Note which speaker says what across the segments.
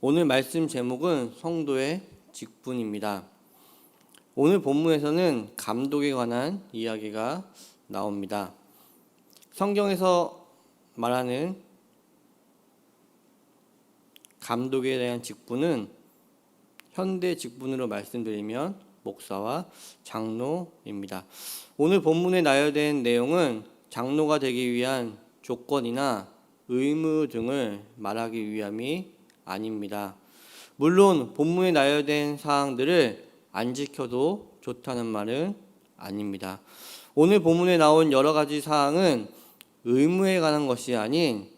Speaker 1: 오늘 말씀 제목은 성도의 직분입니다. 오늘 본문에서는 감독에 관한 이야기가 나옵니다. 성경에서 말하는 감독에 대한 직분은 현대 직분으로 말씀드리면 목사와 장로입니다. 오늘 본문에 나열된 내용은 장로가 되기 위한 조건이나 의무 등을 말하기 위함이 아닙니다. 물론 본문에 나열된 사항들을 안 지켜도 좋다는 말은 아닙니다. 오늘 본문에 나온 여러 가지 사항은 의무에 관한 것이 아닌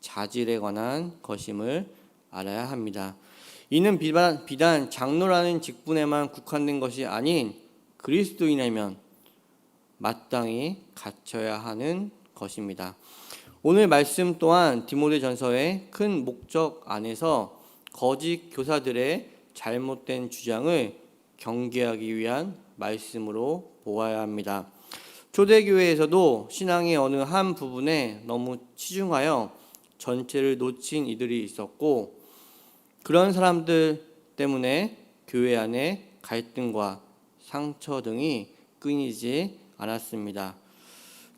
Speaker 1: 자질에 관한 것임을 알아야 합니다. 이는 비단 장로라는 직분에만 국한된 것이 아닌 그리스도인이면 마땅히 갖춰야 하는 것입니다. 오늘 말씀 또한 디모데전서의 큰 목적 안에서 거짓 교사들의 잘못된 주장을 경계하기 위한 말씀으로 보아야 합니다. 초대교회에서도 신앙의 어느 한 부분에 너무 치중하여 전체를 놓친 이들이 있었고, 그런 사람들 때문에 교회 안에 갈등과 상처 등이 끊이지 않았습니다.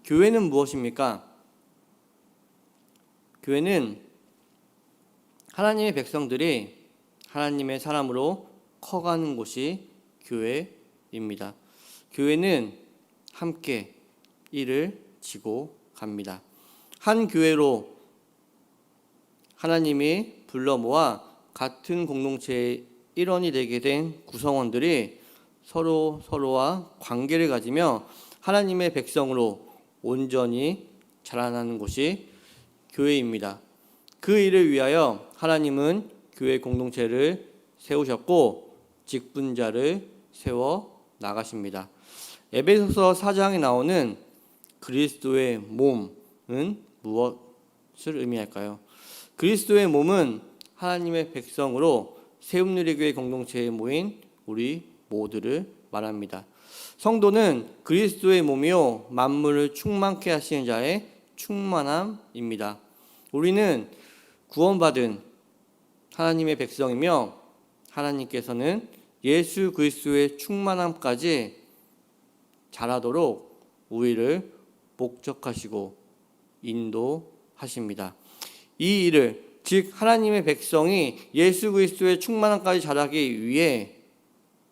Speaker 1: 교회는 무엇입니까? 교회는 하나님의 백성들이 하나님의 사람으로 커가는 곳이 교회입니다. 교회는 함께 일을 지고 갑니다. 한 교회로 하나님이 불러 모아 같은 공동체의 일원이 되게 된 구성원들이 서로와 관계를 가지며 하나님의 백성으로 온전히 자라나는 곳이 교회입니다. 그 일을 위하여 하나님은 교회 공동체를 세우셨고 직분자를 세워 나가십니다. 에베소서 4장에 나오는 그리스도의 몸은 무엇을 의미할까요? 그리스도의 몸은 하나님의 백성으로 세움누리교회 공동체에 모인 우리 모두를 말합니다. 성도는 그리스도의 몸이요 만물을 충만케 하시는 자의 충만함입니다. 우리는 구원받은 하나님의 백성이며 하나님께서는 예수 그리스도의 충만함까지 자라도록 우리를 목적하시고 인도하십니다. 이 일을, 즉 하나님의 백성이 예수 그리스도의 충만함까지 자라기 위해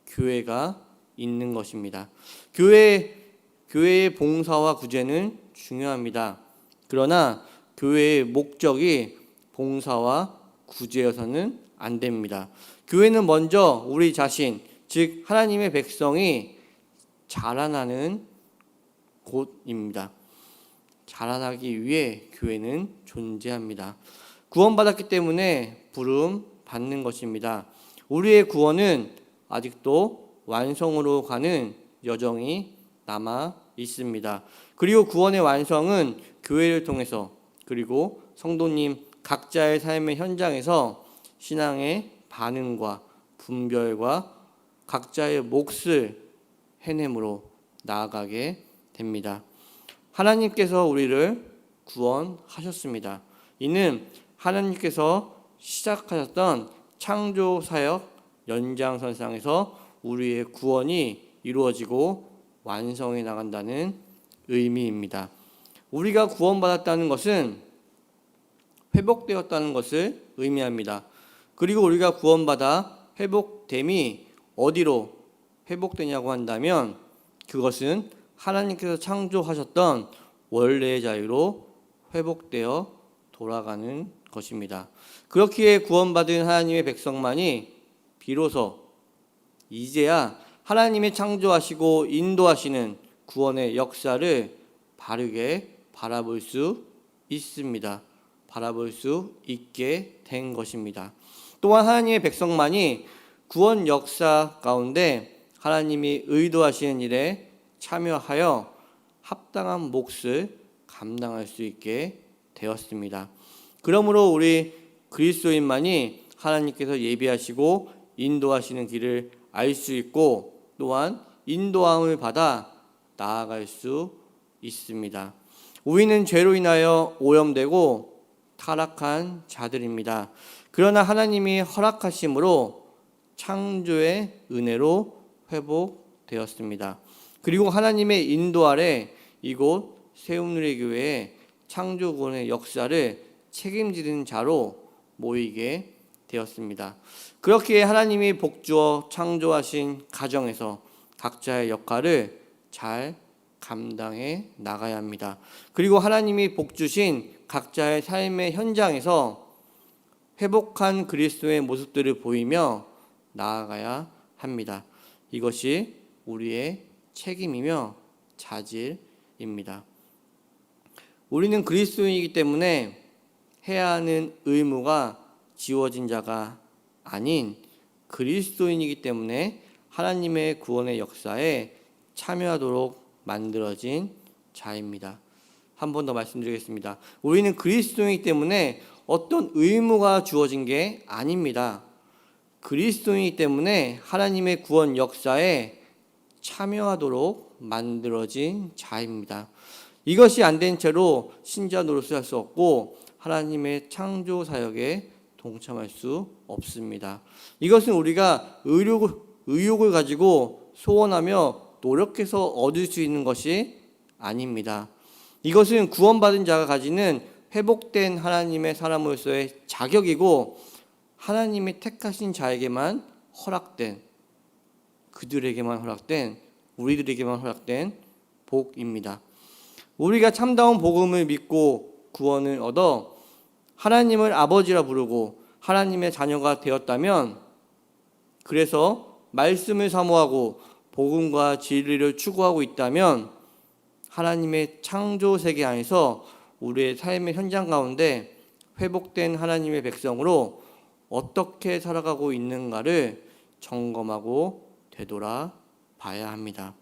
Speaker 1: 교회가 있는 것입니다. 교회의 봉사와 구제는 중요합니다. 그러나 교회의 목적이 봉사와 구제여서는 안 됩니다. 교회는 먼저 우리 자신, 즉 하나님의 백성이 자라나는 곳입니다. 자라나기 위해 교회는 존재합니다. 구원받았기 때문에 부름 받는 것입니다. 우리의 구원은 아직도 완성으로 가는 여정이 남아 있습니다. 그리고 구원의 완성은 교회를 통해서, 그리고 성도님 각자의 삶의 현장에서 신앙의 반응과 분별과 각자의 몫을 해냄으로 나아가게 됩니다. 하나님께서 우리를 구원하셨습니다. 이는 하나님께서 시작하셨던 창조 사역 연장선상에서 우리의 구원이 이루어지고 완성해 나간다는 의미입니다. 우리가 구원받았다는 것은 회복되었다는 것을 의미합니다. 그리고 우리가 구원받아 회복됨이 어디로 회복되냐고 한다면 그것은 하나님께서 창조하셨던 원래의 자유로 회복되어 돌아가는 것입니다. 그렇기에 구원받은 하나님의 백성만이 비로소 이제야 하나님의 창조하시고 인도하시는 구원의 역사를 바르게 바라볼 수 있습니다. 바라볼 수 있게 된 것입니다. 또한 하나님의 백성만이 구원 역사 가운데 하나님이 의도하시는 일에 참여하여 합당한 몫을 감당할 수 있게 되었습니다. 그러므로 우리 그리스도인만이 하나님께서 예비하시고 인도하시는 길을 알 수 있고 또한 인도함을 받아 나아갈 수 있습니다. 우리는 죄로 인하여 오염되고 타락한 자들입니다. 그러나 하나님이 허락하심으로 창조의 은혜로 회복되었습니다. 그리고 하나님의 인도 아래 이곳 새움누리교회의 창조구원의 역사를 책임지는 자로 모이게 되었습니다. 그렇게 하나님이 복주어 창조하신 가정에서 각자의 역할을 잘 감당해 나가야 합니다. 그리고 하나님이 복주신 각자의 삶의 현장에서 회복한 그리스도의 모습들을 보이며 나아가야 합니다. 이것이 우리의 책임이며 자질입니다. 우리는 그리스도인이기 때문에 해야 하는 의무가 지워진 자가 아닌 그리스도인이기 때문에 하나님의 구원의 역사에 참여하도록 만들어진 자입니다. 한 번 더 말씀드리겠습니다. 우리는 그리스도인이기 때문에 어떤 의무가 주어진 게 아닙니다. 그리스도인이기 때문에 하나님의 구원 역사에 참여하도록 만들어진 자입니다. 이것이 안 된 채로 신자 노릇을 할 수 없고 하나님의 창조 사역에 동참할 수 없습니다. 이것은 우리가 의욕을 가지고 소원하며 노력해서 얻을 수 있는 것이 아닙니다. 이것은 구원받은 자가 가지는 회복된 하나님의 사람으로서의 자격이고 하나님이 택하신 자에게만 허락된, 그들에게만 허락된, 우리들에게만 허락된 복입니다. 우리가 참다운 복음을 믿고 구원을 얻어 하나님을 아버지라 부르고 하나님의 자녀가 되었다면, 그래서 말씀을 사모하고 복음과 진리를 추구하고 있다면 하나님의 창조 세계 안에서 우리의 삶의 현장 가운데 회복된 하나님의 백성으로 어떻게 살아가고 있는가를 점검하고 되돌아봐야 합니다.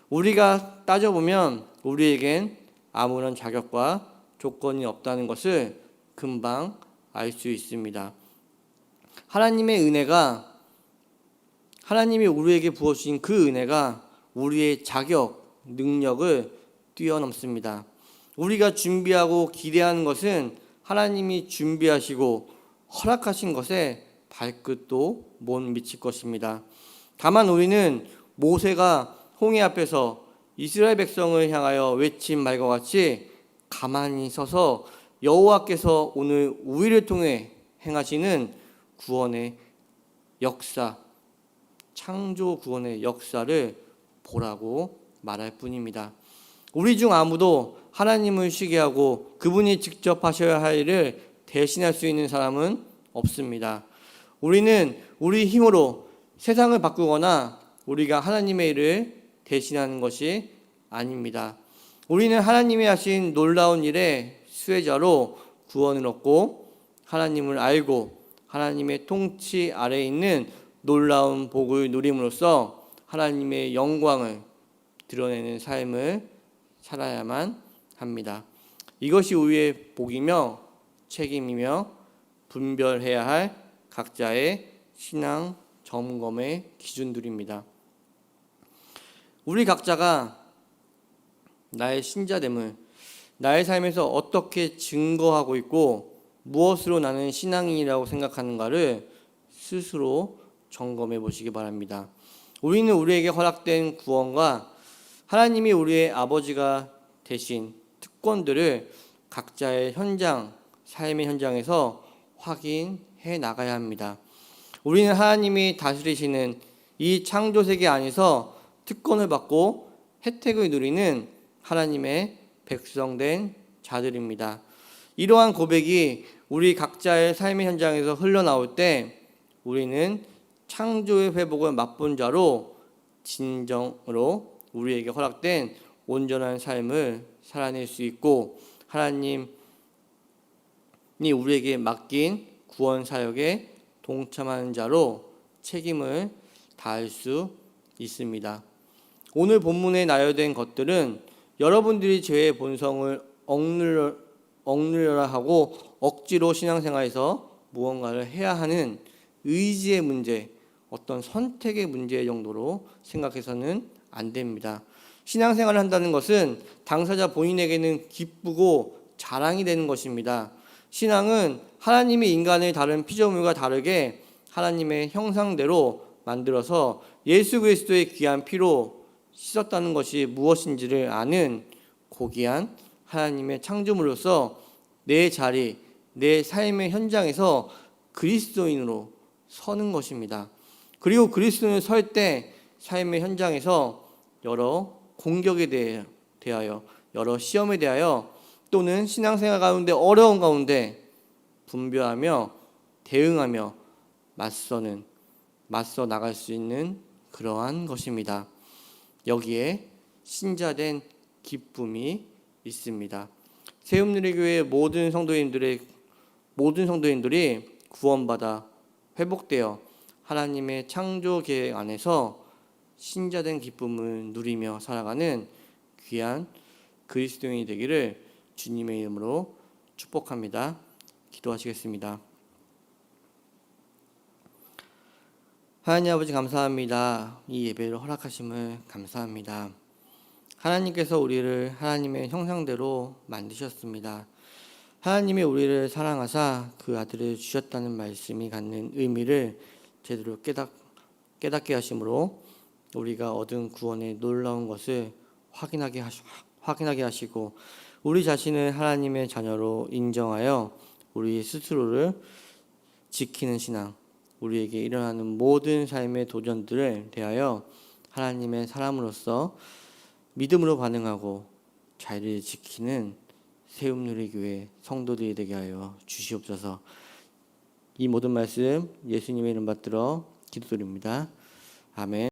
Speaker 1: 우리가 따져보면 우리에겐 아무런 자격과 조건이 없다는 것을 금방 알 수 있습니다. 하나님의 은혜가, 하나님이 우리에게 부어주신 그 은혜가 우리의 자격, 능력을 뛰어넘습니다. 우리가 준비하고 기대하는 것은 하나님이 준비하시고 허락하신 것에 발끝도 못 미칠 것입니다. 다만 우리는 모세가 홍해 앞에서 이스라엘 백성을 향하여 외친 말과 같이 가만히 서서 여호와께서 오늘 우리를 통해 행하시는 구원의 역사, 창조 구원의 역사를 보라고 말할 뿐입니다. 우리 중 아무도 하나님을 쉬게 하고 그분이 직접 하셔야 할 일을 대신할 수 있는 사람은 없습니다. 우리는 우리 힘으로 세상을 바꾸거나 우리가 하나님의 일을 대신하는 것이 아닙니다. 우리는 하나님이 하신 놀라운 일의 수혜자로 구원을 얻고 하나님을 알고 하나님의 통치 아래에 있는 놀라운 복을 누림으로써 하나님의 영광을 드러내는 삶을 살아야만 합니다. 이것이 우리의 복이며 책임이며 분별해야 할 각자의 신앙 점검의 기준들입니다. 우리 각자가 나의 신자됨을 나의 삶에서 어떻게 증거하고 있고 무엇으로 나는 신앙인이라고 생각하는가를 스스로 점검해 보시기 바랍니다. 우리는 우리에게 허락된 구원과 하나님이 우리의 아버지가 되신 특권들을 각자의 현장, 삶의 현장에서 확인해 나가야 합니다. 우리는 하나님이 다스리시는 이 창조 세계 안에서 특권을 받고 혜택을 누리는 하나님의 백성된 자들입니다. 이러한 고백이 우리 각자의 삶의 현장에서 흘러나올 때 우리는 창조의 회복을 맛본 자로 진정으로 우리에게 허락된 온전한 삶을 살아낼 수 있고 하나님이 우리에게 맡긴 구원 사역에 동참하는 자로 책임을 다할 수 있습니다. 오늘 본문에 나열된 것들은 여러분들이 죄의 본성을 억누르려 하고 억지로 신앙생활에서 무언가를 해야 하는 의지의 문제, 어떤 선택의 문제 정도로 생각해서는 안 됩니다. 신앙생활을 한다는 것은 당사자 본인에게는 기쁘고 자랑이 되는 것입니다. 신앙은 하나님이 인간의 다른 피조물과 다르게 하나님의 형상대로 만들어서 예수 그리스도의 귀한 피로 씻었다는 것이 무엇인지를 아는 고귀한 하나님의 창조물로서 내 자리, 내 삶의 현장에서 그리스도인으로 서는 것입니다. 그리고 그리스도인을 설 때 삶의 현장에서 여러 공격에 대하여, 여러 시험에 대하여, 또는 신앙생활 가운데 어려운 가운데 분별하며 대응하며 맞서 나갈 수 있는 그러한 것입니다. 여기에 신자된 기쁨이 있습니다. 새움누리교회 모든 성도인들이 구원받아 회복되어 하나님의 창조 계획 안에서 신자된 기쁨을 누리며 살아가는 귀한 그리스도인이 되기를 주님의 이름으로 축복합니다. 기도하시겠습니다. 하나님 아버지 감사합니다. 이 예배를 허락하심을 감사합니다. 하나님께서 우리를 하나님의 형상대로 만드셨습니다. 하나님이 우리를 사랑하사 그 아들을 주셨다는 말씀이 갖는 의미를 제대로 깨닫게 하심으로 우리가 얻은 구원의 놀라운 것을 확인하게 하시고 우리 자신을 하나님의 자녀로 인정하여 우리 스스로를 지키는 신앙, 우리에게 일어나는 모든 삶의 도전들을 대하여 하나님의 사람으로서 믿음으로 반응하고 자리를 지키는 새움누리교회 성도들이 되게 하여 주시옵소서. 이 모든 말씀 예수님의 이름 받들어 기도드립니다. 아멘.